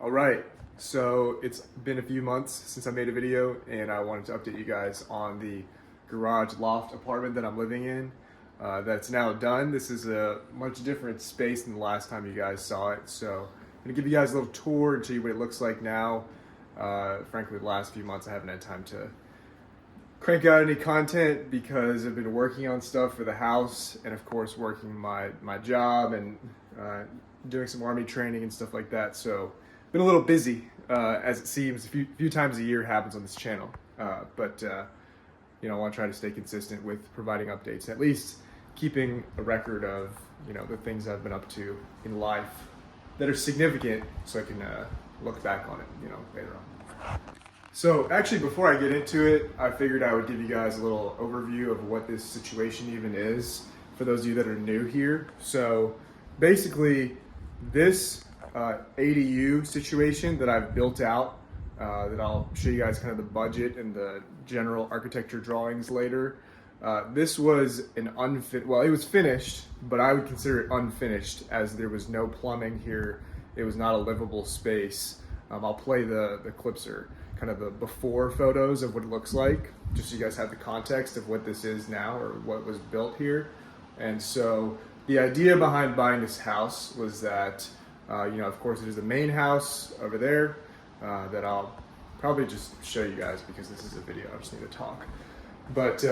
All right, so it's been a few months since I made a video, and I wanted to update you guys on the garage loft apartment that I'm living in. That's now done. This is a much different space than the last time you guys saw it, so I'm gonna give you guys a little tour and show you what it looks like now. Frankly, the last few months I haven't had time to crank out any content because I've been working on stuff for the house, and of course working my job and doing some army training and stuff like that. So been a little busy, as it seems. A few times a year happens on this channel, but I want to try to stay consistent with providing updates, at least keeping a record of the things I've been up to in life that are significant, so I can look back on it later on. So actually, before I get into it, I figured I would give you guys a little overview of what this situation even is for those of you that are new here. So basically, this ADU situation that I've built out, that I'll show you guys kind of the budget and the general architecture drawings later. This was an well, it was finished, but I would consider it unfinished as there was no plumbing here. It was not a livable space. I'll play the clips or kind of the before photos of what it looks like, just so you guys have the context of what this is now or what was built here. And so the idea behind buying this house was that, of course, there's the main house over there that I'll probably just show you guys because this is a video. I just need to talk. But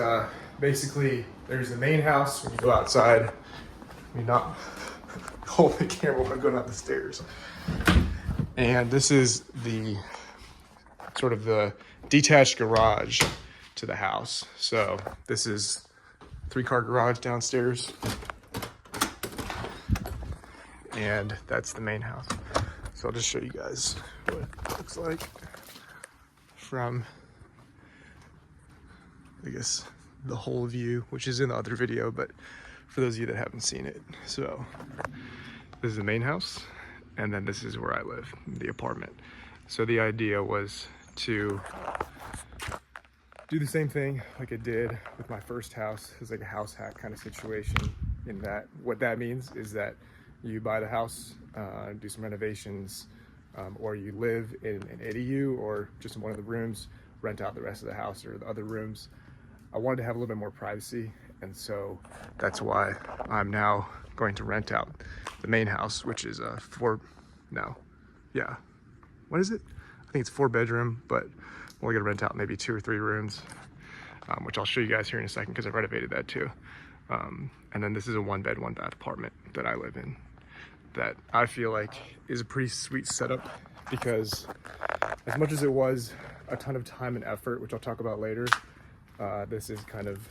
basically, there's the main house. When you go outside, I mean, not hold the camera when I go down the stairs. And this is the sort of the detached garage to the house. So this is 3-car garage downstairs. And that's the main house. So I'll just show you guys what it looks like from, I guess, the whole view, which is in the other video, but for those of you that haven't seen it. So this is the main house, and then this is where I live, the apartment. So the idea was to do the same thing like I did with my first house. It's like a house hack kind of situation, in that what that means is that you buy the house, do some renovations, or you live in an ADU or just in one of the rooms, rent out the rest of the house or the other rooms. I wanted to have a little bit more privacy, and so that's why I'm now going to rent out the main house, which is a what is it? I think it's 4-bedroom, but we're gonna rent out maybe 2 or 3 rooms, which I'll show you guys here in a second because I renovated that too. And then this is a 1-bed, 1-bath apartment that I live in that I feel like is a pretty sweet setup, because as much as it was a ton of time and effort, which I'll talk about later, this is kind of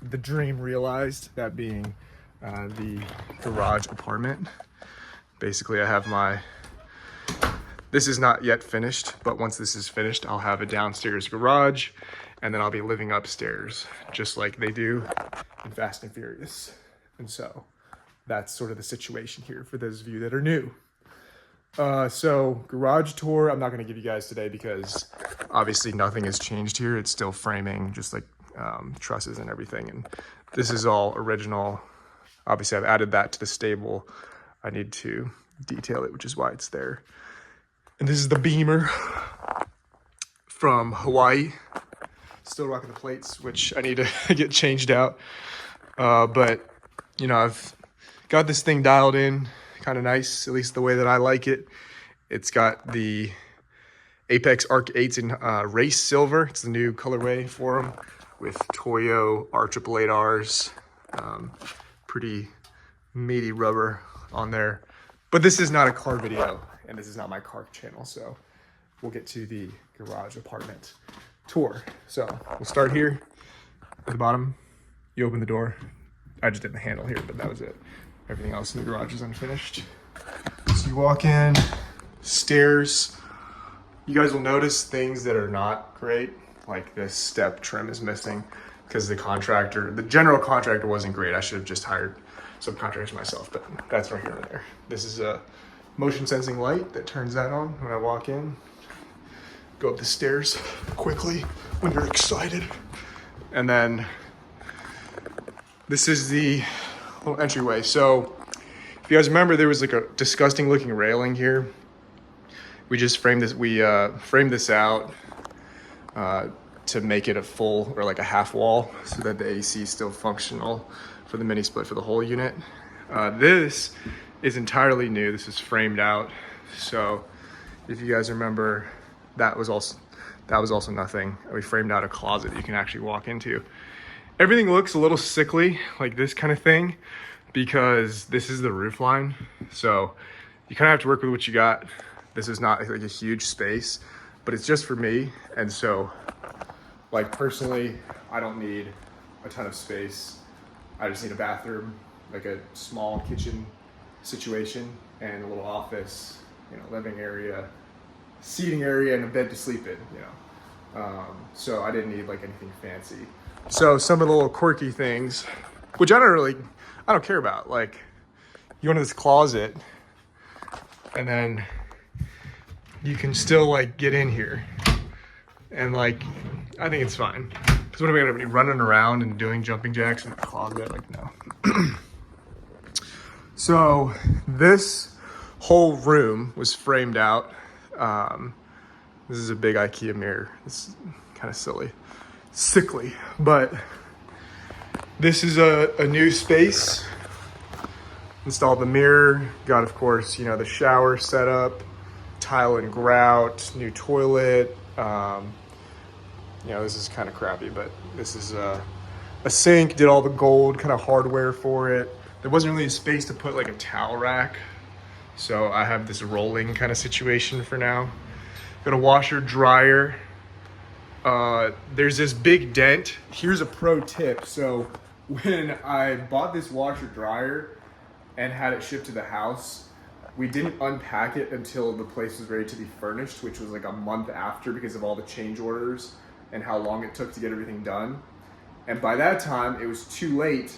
the dream realized, that being the garage apartment. Basically, I have this is not yet finished, but once this is finished, I'll have a downstairs garage, and then I'll be living upstairs, just like they do in Fast and Furious. And so that's sort of the situation here for those of you that are new. So garage tour, I'm not gonna give you guys today because obviously nothing has changed here. It's still framing, just like trusses and everything. And this is all original. Obviously I've added that to the stable. I need to detail it, which is why it's there. And this is the Beamer from Hawaii. Still rocking the plates, which I need to get changed out. But I've got this thing dialed in kind of nice, at least the way that I like it. It's got the Apex Arc 8s in Race Silver. It's the new colorway for them, with Toyo R888Rs. Pretty meaty rubber on there. But this is not a car video, and this is not my car channel, so we'll get to the garage apartment tour. So we'll start here at the bottom. You open the door. I just did the handle here, but that was it. Everything else in the garage is unfinished. So you walk in, stairs. You guys will notice things that are not great, like this step trim is missing because the general contractor wasn't great. I should have just hired subcontractors myself, but that's right here and there. This is a motion sensing light that turns that on when I walk in. Go up the stairs quickly when you're excited. And then this is the little entryway. So If you guys remember, there was like a disgusting looking railing here. We just framed this, framed this out to make it a full or like a half wall so that the AC is still functional for the mini split for the whole unit. This is entirely new. This is framed out. So if you guys remember, that was also nothing. We framed out a closet that you can actually walk into. Everything looks a little sickly, like this kind of thing, because this is the roof line. So you kind of have to work with what you got. This is not like a huge space, but it's just for me. And so, like personally, I don't need a ton of space. I just need a bathroom, like a small kitchen situation, and a little office, you know, living area, seating area, and a bed to sleep in, you know. So I didn't need like anything fancy. So some of the little quirky things, which I don't care about. Like, you go into this closet, and then you can still like get in here, and like, I think it's fine. Because what am I gonna be running around and doing jumping jacks in the closet? Like, no. So this whole room was framed out. This is a big IKEA mirror. This is kind of sickly, but this is a new space. Installed the mirror, got, of course, you know, the shower set up, tile and grout, new toilet. You know, this is kind of crappy, but this is a sink, did all the gold kind of hardware for it. There wasn't really a space to put like a towel rack, so I have this rolling kind of situation for now. Got a washer, dryer. There's this big dent. Here's a pro tip. So when I bought this washer dryer and had it shipped to the house, we didn't unpack it until the place was ready to be furnished, which was like a month after because of all the change orders and how long it took to get everything done. And by that time, it was too late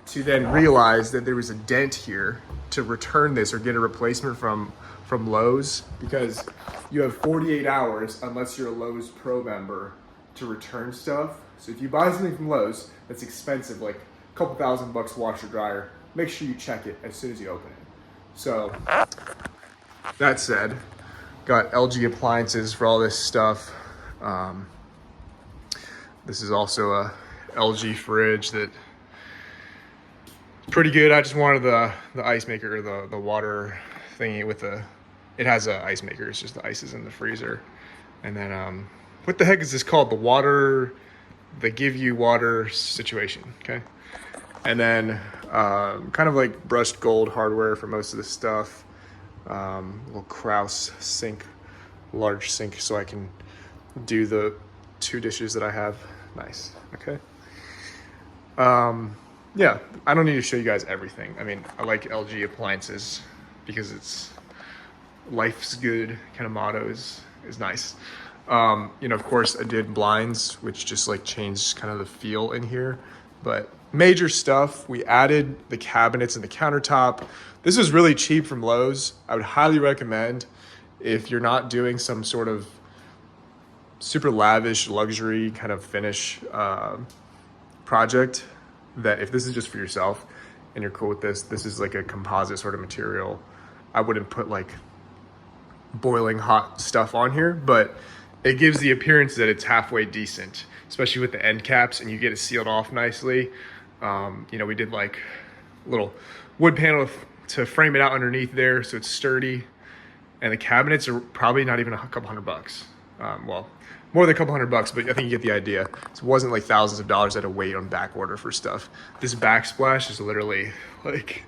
to then realize that there was a dent here to return this or get a replacement from Lowe's, because you have 48 hours, unless you're a Lowe's Pro member, to return stuff. So if you buy something from Lowe's that's expensive, like a couple $1,000 washer dryer, make sure you check it as soon as you open it. So that said, got LG appliances for all this stuff. This is also a LG fridge that pretty good. I just wanted the ice maker, or the water thingy with the, it has a ice maker, it's just the ice is in the freezer. And then what the heck is this called? The water, the give you water situation, okay? And then kind of like brushed gold hardware for most of this stuff. Little Kraus sink, large sink, so I can do the 2 dishes that I have. Nice, okay. Yeah, I don't need to show you guys everything. I mean, I like LG appliances because it's life's good kind of motto is nice. You know, of course I did blinds, which just like changed kind of the feel in here, but major stuff. We added the cabinets and the countertop. This is really cheap from Lowe's. I would highly recommend, if you're not doing some sort of super lavish luxury kind of finish project, that if this is just for yourself and you're cool with this, this is like a composite sort of material. I wouldn't put like boiling hot stuff on here, but it gives the appearance that it's halfway decent, especially with the end caps, and you get it sealed off nicely. You know, we did like a little wood panel to frame it out underneath there so it's sturdy, and the cabinets are probably not even a couple $100. Well, more than a couple $100, but I think you get the idea. It wasn't like thousands of dollars I had to wait on back order for stuff. This backsplash is literally like,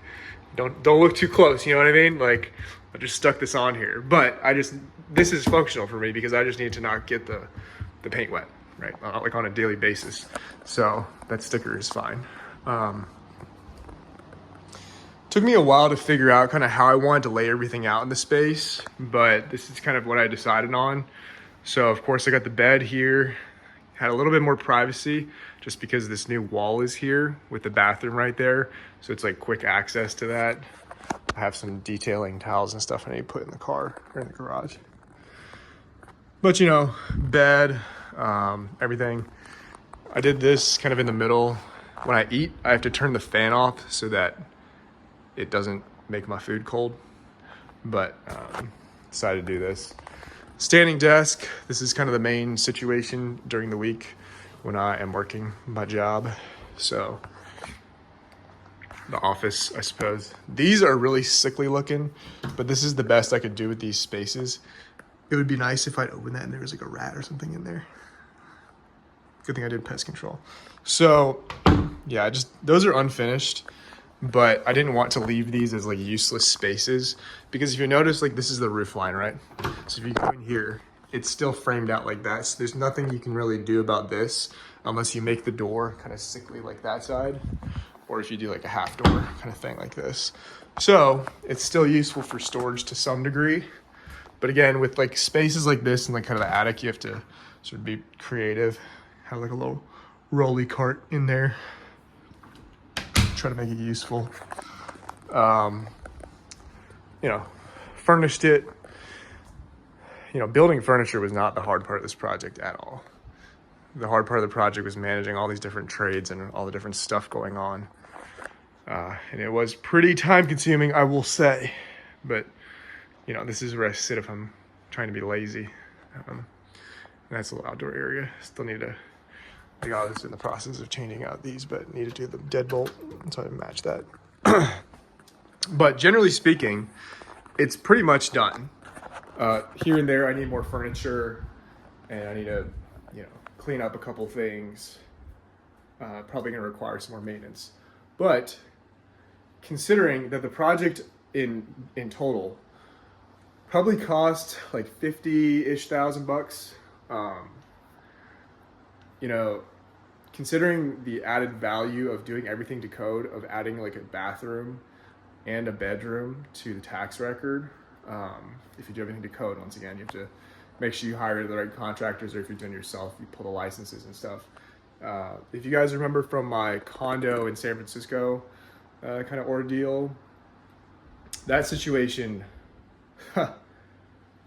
don't look too close, you know what I mean? Like, I just stuck this on here, but this is functional for me because I just need to not get the paint wet, right? Like on a daily basis. So that sticker is fine. Took me a while to figure out kind of how I wanted to lay everything out in the space, but this is kind of what I decided on. So of course I got the bed here, had a little bit more privacy just because this new wall is here with the bathroom right there. So it's like quick access to that. I have some detailing towels and stuff I need to put in the car or in the garage. But you know, bed, everything. I did this kind of in the middle. When I eat, I have to turn the fan off so that it doesn't make my food cold, but decided to do this. Standing desk, this is kind of the main situation during the week when I am working my job. So the office, I suppose. These are really sickly looking, but this is the best I could do with these spaces. It would be nice if I'd open that and there was like a rat or something in there. Good thing I did pest control. So yeah, those are unfinished, but I didn't want to leave these as like useless spaces, because if you notice, like this is the roof line, right? So if you go in here, it's still framed out like that. So there's nothing you can really do about this unless you make the door kind of sickly like that side, or if you do like a half door kind of thing like this. So it's still useful for storage to some degree. But again, with like spaces like this and like kind of the attic, you have to sort of be creative. Have like a little rolly cart in there. Try to make it useful. You know, furnished it. You know, building furniture was not the hard part of this project at all. The hard part of the project was managing all these different trades and all the different stuff going on. And it was pretty time consuming, I will say. But, you know, this is where I sit if I'm trying to be lazy. And that's a little outdoor area. Still need to, I got this in the process of changing out these, but need to do the deadbolt so I match that. But generally speaking, it's pretty much done. Here and there, I need more furniture, and I need to, you know, clean up a couple things. Probably gonna require some more maintenance. But considering that the project in total probably cost like 50-ish thousand bucks, you know, considering the added value of doing everything to code, of adding like a bathroom and a bedroom to the tax record, if you do everything to code, once again, you have to make sure you hire the right contractors, or if you're doing it yourself, you pull the licenses and stuff. If you guys remember from my condo in San Francisco kind of ordeal, that situation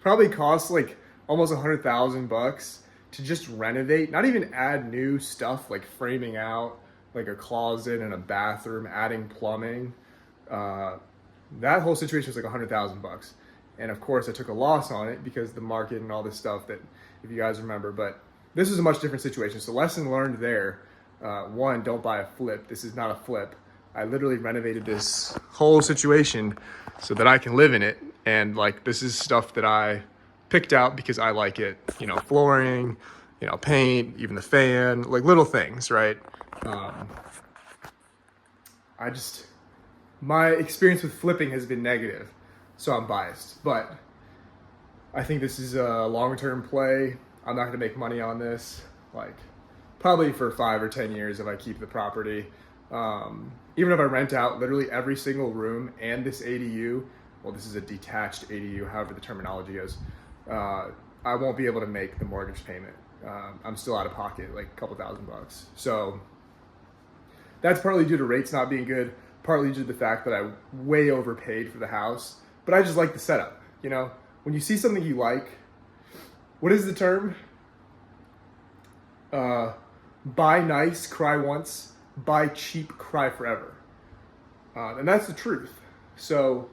probably cost like almost $100,000 to just renovate, not even add new stuff like framing out like a closet and a bathroom, adding plumbing. That whole situation was like $100,000. And of course I took a loss on it because the market and all this stuff, that if you guys remember, but this is a much different situation. So lesson learned there, one, don't buy a flip. This is not a flip. I literally renovated this whole situation so that I can live in it. And like, this is stuff that I picked out because I like it, you know, flooring, you know, paint, even the fan, like little things, right? My experience with flipping has been negative, so I'm biased, but I think this is a long-term play. I'm not gonna make money on this, like probably for 5 or 10 years if I keep the property. Even if I rent out literally every single room and this ADU, well, this is a detached ADU, however the terminology goes, I won't be able to make the mortgage payment. I'm still out of pocket, like a couple $1,000. So that's partly due to rates not being good, partly due to the fact that I way overpaid for the house, but I just like the setup. You know, when you see something you like, what is the term? Buy nice, cry once, buy cheap, cry forever. And that's the truth. So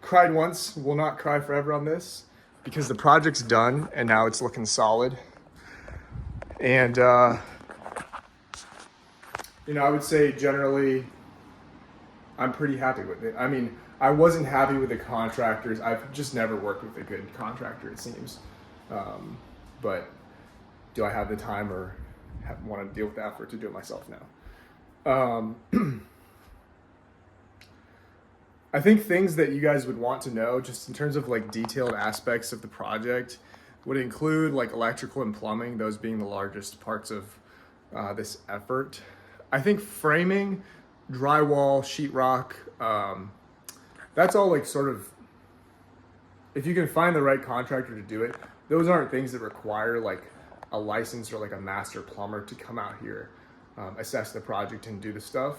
cried once, will not cry forever on this, because the project's done and now it's looking solid. And, you know, I would say generally I'm pretty happy with it. I mean, I wasn't happy with the contractors. I've just never worked with a good contractor, it seems. But do I have the time or want to deal with the effort to do it myself now? I think things that you guys would want to know, just in terms of like detailed aspects of the project, would include like electrical and plumbing, those being the largest parts of this effort. I think framing, drywall, sheetrock, that's all like sort of, if you can find the right contractor to do it, those aren't things that require like a license or like a master plumber to come out here, assess the project and do the stuff.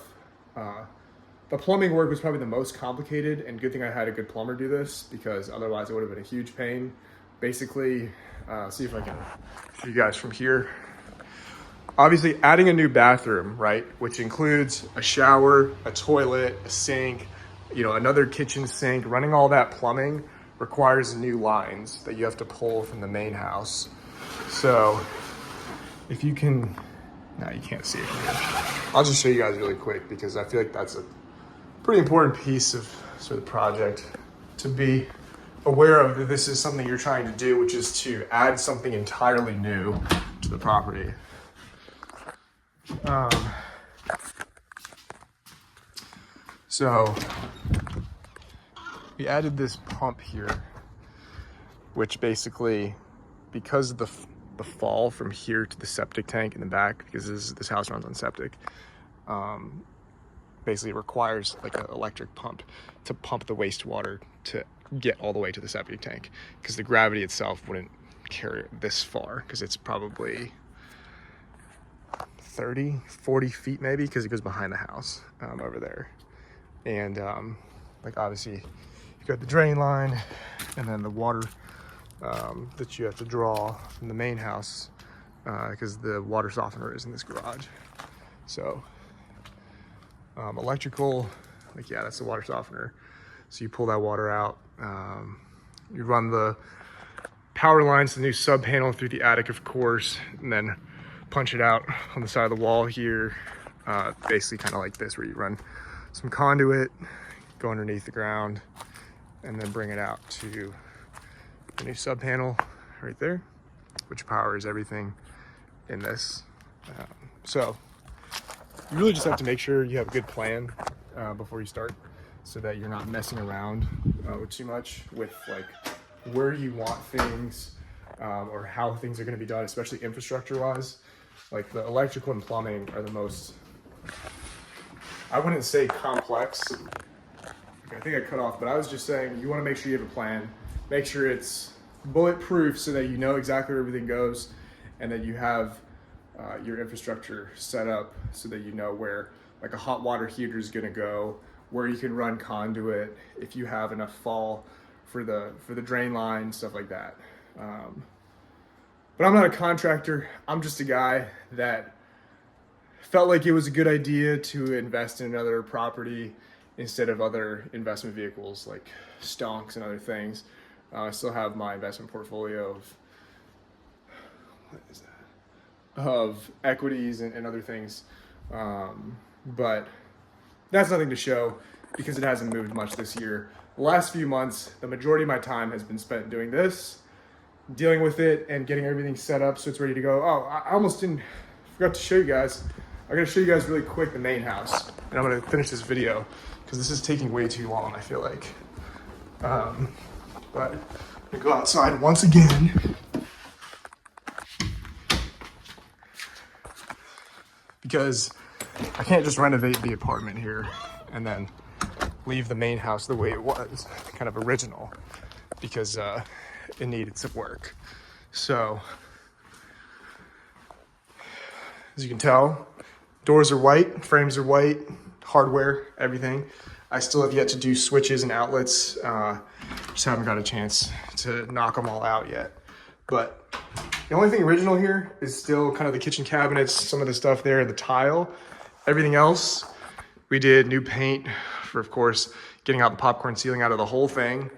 The plumbing work was probably the most complicated, and good thing I had a good plumber do this, because otherwise it would have been a huge pain. Basically, see if I can show you guys from here. Obviously adding a new bathroom, right? Which includes a shower, a toilet, a sink, you know, another kitchen sink, running all that plumbing requires new lines that you have to pull from the main house. So if you can, no, you can't see it from here. I'll just show you guys really quick because I feel like that's a pretty important piece of sort of the project to be aware of, that this is something you're trying to do, which is to add something entirely new to the property. So we added this pump here, which basically, because of the fall from here to the septic tank in the back, because this house runs on septic, basically requires like an electric pump to pump the wastewater to get all the way to the septic tank, because the gravity itself wouldn't carry it this far, because it's probably 30, 40 feet maybe, because it goes behind the house over there. And like obviously you got the drain line and then the water that you have to draw from the main house because the water softener is in this garage. So electrical, like, yeah, that's the water softener. So you pull that water out, you run the power lines to the new sub panel through the attic, of course, and then punch it out on the side of the wall here, basically kind of like this, where you run some conduit, go underneath the ground, and then bring it out to the new sub panel right there, which powers everything in this. So you really just have to make sure you have a good plan before you start, so that you're not messing around too much with like where you want things or how things are going to be done, especially infrastructure wise. Like the electrical and plumbing are the most, I wouldn't say complex. Okay, I think I cut off, but I was just saying you want to make sure you have a plan, make sure it's bulletproof so that you know exactly where everything goes, and that you have your infrastructure set up so that you know where like a hot water heater is going to go, where you can run conduit, if you have enough fall for the drain line, stuff like that. But I'm not a contractor. I'm just a guy that felt like it was a good idea to invest in another property instead of other investment vehicles like stonks and other things. I still have my investment portfolio of, what is that? Of equities and other things. But that's nothing to show because it hasn't moved much this year. The last few months, the majority of my time has been spent doing this, dealing with it and getting everything set up so it's ready to go. Oh, I almost forgot to show you guys. I'm gonna show you guys really quick the main house, and I'm gonna finish this video because this is taking way too long, I feel like. But I'm gonna go outside once again because I can't just renovate the apartment here and then leave the main house the way it was, kind of original, because it needed some work. So, as you can tell, doors are white, frames are white, hardware, everything. I still have yet to do switches and outlets. Just haven't got a chance to knock them all out yet. But the only thing original here is still kind of the kitchen cabinets, some of the stuff there, the tile. Everything else, we did new paint for, of course, getting out the popcorn ceiling out of the whole thing.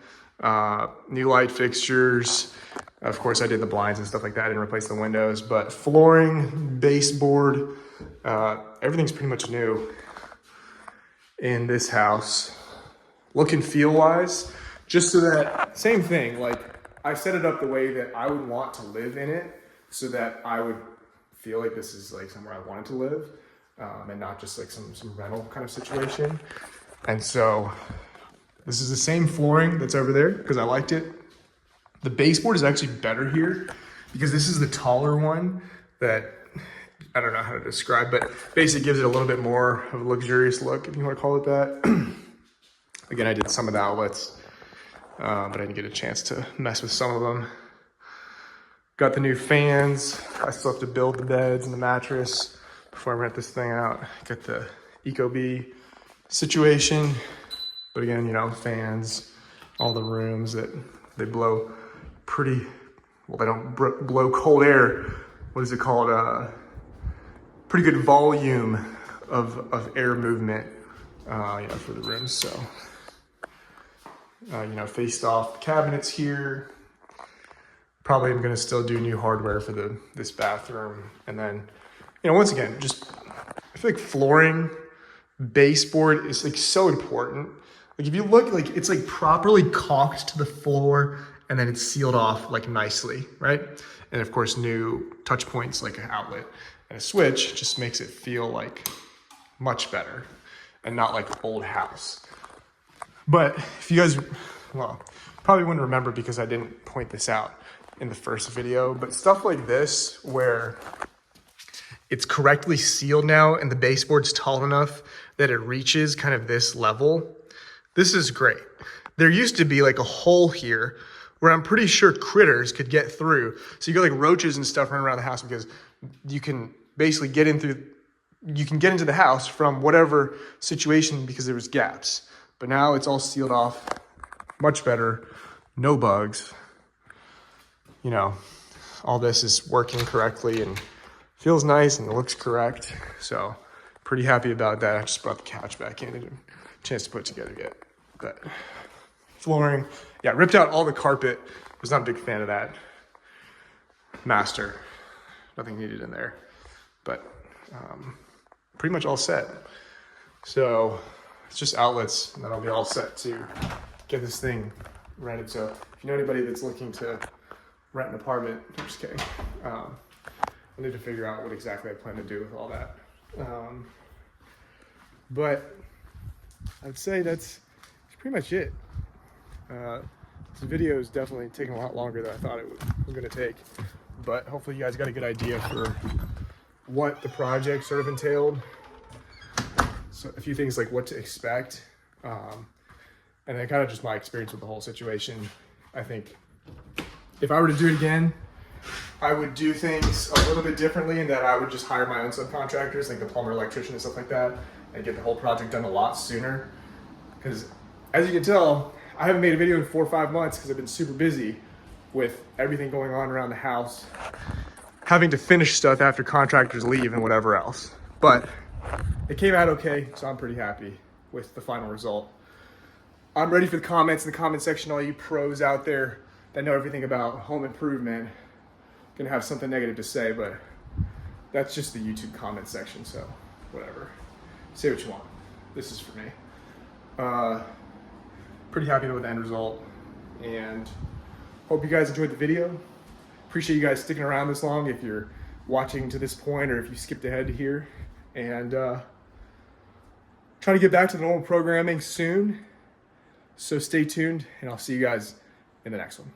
New light fixtures. Of course, I did the blinds and stuff like that. I didn't replace the windows, but flooring, baseboard, everything's pretty much new in this house. Look and feel wise, just so that, same thing, like I set it up the way that I would want to live in it, so that I would feel like this is like somewhere I wanted to live, and not just like some rental kind of situation. And so this is the same flooring that's over there because I liked it. The baseboard is actually better here because this is the taller one that I don't know how to describe, but basically gives it a little bit more of a luxurious look, if you want to call it that. Again, I did some of the outlets, but I didn't get a chance to mess with some of them. Got the new fans. I still have to build the beds and the mattress before I rent this thing out. Got the Ecobee situation. But again, you know, fans, all the rooms that they blow pretty, well, they don't blow cold air. What is it called? pretty good volume of air movement, you know, for the rooms. So, you know, faced off cabinets here. Probably I'm gonna still do new hardware for this bathroom. And then, you know, once again, just, I feel like flooring, baseboard is like so important. Like if you look, like it's like properly caulked to the floor and then it's sealed off like nicely, right? And of course, new touch points like an outlet and a switch just makes it feel like much better and not like old house. But if you guys, well, probably wouldn't remember because I didn't point this out in the first video, but stuff like this where it's correctly sealed now and the baseboard's tall enough that it reaches kind of this level, this is great. There used to be like a hole here where I'm pretty sure critters could get through. So you got like roaches and stuff running around the house because you can basically get in through, you can get into the house from whatever situation because there was gaps. But now it's all sealed off, much better, no bugs. You know, all this is working correctly and feels nice and it looks correct. So pretty happy about that. I just brought the couch back in and a chance to put it together yet. But flooring, yeah, ripped out all the carpet. Was not a big fan of that. Master, nothing needed in there. But pretty much all set. So it's just outlets and then I'll be all set to get this thing rented. So if you know anybody that's looking to rent an apartment, I'm just kidding. I need to figure out what exactly I plan to do with all that. But I'd say that's pretty much it. This video is definitely taking a lot longer than I thought it was going to take. But hopefully you guys got a good idea for what the project sort of entailed. So a few things like what to expect. And then kind of just my experience with the whole situation. I think if I were to do it again, I would do things a little bit differently in that I would just hire my own subcontractors, like the plumber, electrician, and stuff like that, and get the whole project done a lot sooner. Because as you can tell, I haven't made a video in 4 or 5 months because I've been super busy with everything going on around the house, having to finish stuff after contractors leave and whatever else. But it came out okay, so I'm pretty happy with the final result. I'm ready for the comments in the comment section, all you pros out there that know everything about home improvement. Gonna have something negative to say, but that's just the YouTube comment section, so whatever. Say what you want. This is for me. Pretty happy with the end result, and hope you guys enjoyed the video. Appreciate you guys sticking around this long if you're watching to this point or if you skipped ahead to here. And trying to get back to the normal programming soon, so stay tuned, and I'll see you guys in the next one.